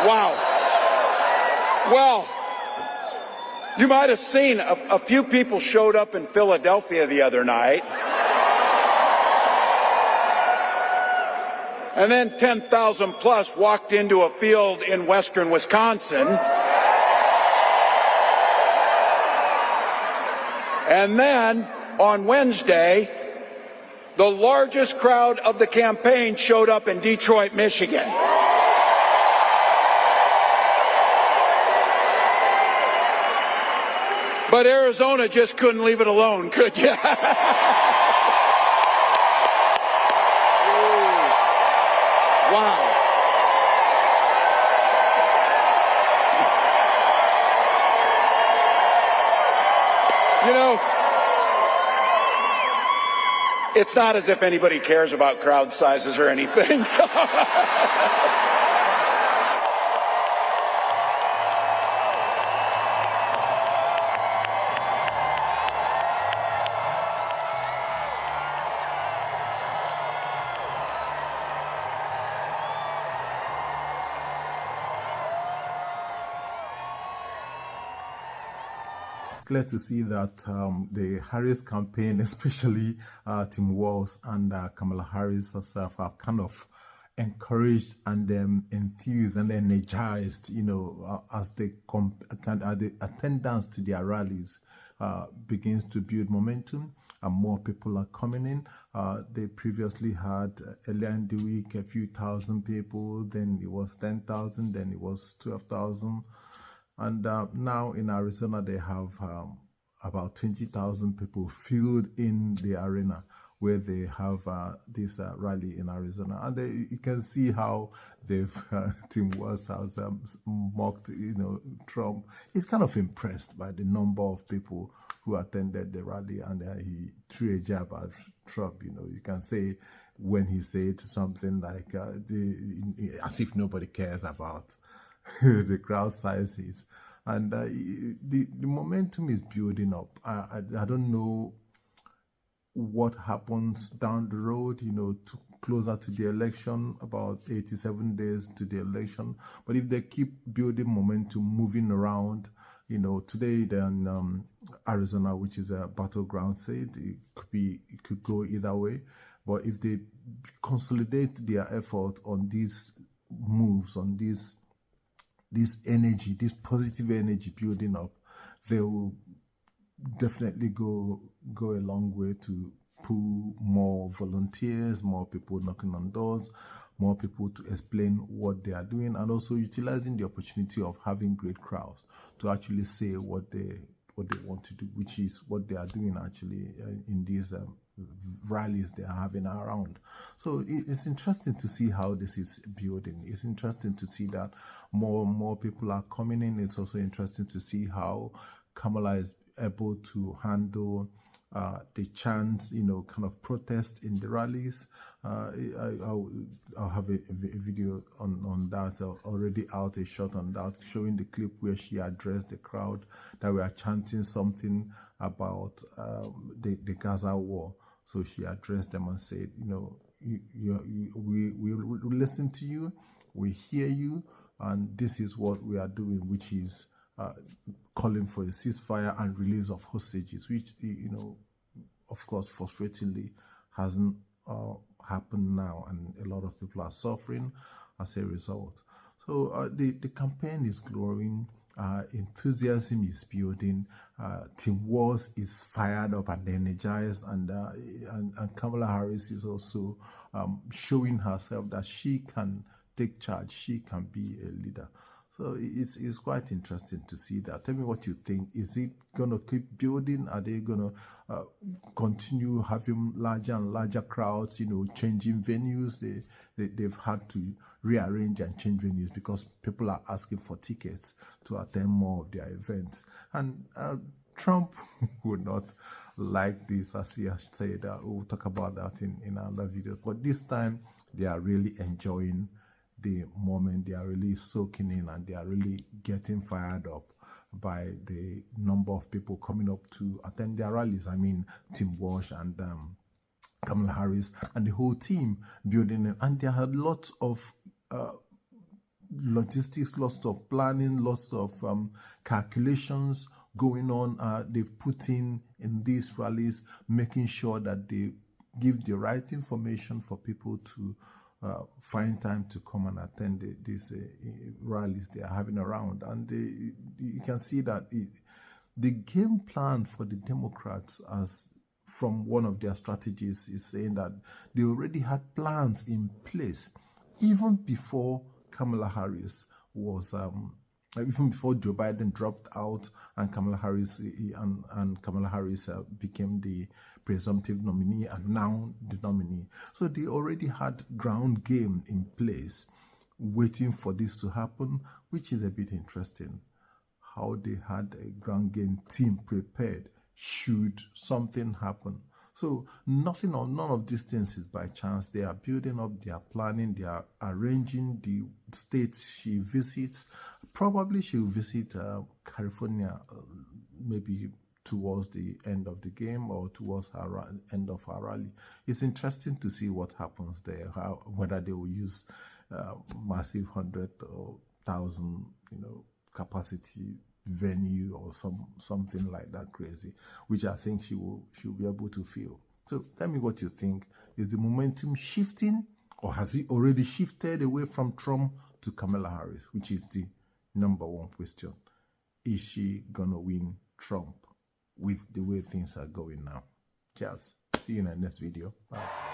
Wow. Well, you might have seen a few people showed up in Philadelphia the other night. And then 10,000 plus walked into a field in western Wisconsin. And then on Wednesday, the largest crowd of the campaign showed up in Detroit, Michigan. But Arizona just couldn't leave it alone, could you? Wow. You know, it's not as if anybody cares about crowd sizes or anything. So. It's clear to see that the Harris campaign, especially Tim Walz and Kamala Harris herself, are kind of encouraged and enthused and energized, you know, as the attendance to their rallies begins to build momentum and more people are coming in. They previously had earlier in the week a few thousand people, then it was 10,000, then it was 12,000. And now in Arizona, they have about 20,000 people filled in the arena where they have this rally in Arizona. And you can see how they've, Tim Walz has mocked, you know, Trump. He's kind of impressed by the number of people who attended the rally, and he threw a jab at Trump. You know, you can say when he said something like, as if nobody cares about the crowd sizes, and the momentum is building up. I don't know what happens down the road, you know, closer to the election, about 87 days to the election. But if they keep building momentum, moving around, you know, today they're in Arizona, which is a battleground state. It could go either way. But if they consolidate their effort on these moves, on this energy, this positive energy building up, they will definitely go a long way to pull more volunteers, more people knocking on doors, more people to explain what they are doing, and also utilizing the opportunity of having great crowds to actually say what they want to do, which is what they are doing actually in these rallies they are having around. So it's interesting to see how this is building. It's interesting to see that more people are coming in. It's also interesting to see how Kamala is able to handle the chants, you know, kind of protest in the rallies. I'll have a video on that already out, a shot on that, showing the clip where she addressed the crowd that were chanting something about the Gaza war. So she addressed them and said, you know, we listen to you, we hear you, and this is what we are doing, which is calling for a ceasefire and release of hostages, which, you know, of course, frustratingly hasn't happened now, and a lot of people are suffering as a result. So the campaign is growing, enthusiasm is building, Tim Walz is fired up and energized, and Kamala Harris is also showing herself that she can take charge, she can be a leader. So it's quite interesting to see that. Tell me what you think. Is it going to keep building? Are they going to continue having larger and larger crowds, you know, changing venues? They've had to rearrange and change venues because people are asking for tickets to attend more of their events. And Trump would not like this, as he has said. We'll talk about that in another video. But this time, they are really enjoying the moment. They are really soaking in, and they are really getting fired up by the number of people coming up to attend their rallies. I mean, Tim Walz and Kamala Harris and the whole team building it. And there are lots of logistics, lots of planning, lots of calculations going on. They've put in these rallies, making sure that they give the right information for people to find time to come and attend these rallies they are having around. And you can see that the game plan for the Democrats, as from one of their strategies, is saying that they already had plans in place even before Kamala Harris was, even before Joe Biden dropped out and Kamala Harris became the presumptive nominee and now the nominee. So they already had ground game in place, waiting for this to happen, which is a bit interesting. How they had a ground game team prepared should something happen. So none of these things is by chance. They are building up, they are planning, they are arranging the states she visits. Probably she'll visit California maybe towards the end of the game or towards her end of her rally. It's interesting to see what happens there, whether they will use massive 100 or 1,000, capacity venue or something like that crazy, which I think she'll be able to feel. So tell me what you think. Is the momentum shifting, or has it already shifted away from Trump to Kamala Harris, which is the number one question? Is she gonna win Trump with the way things are going now? Cheers. See you in the next video. Bye.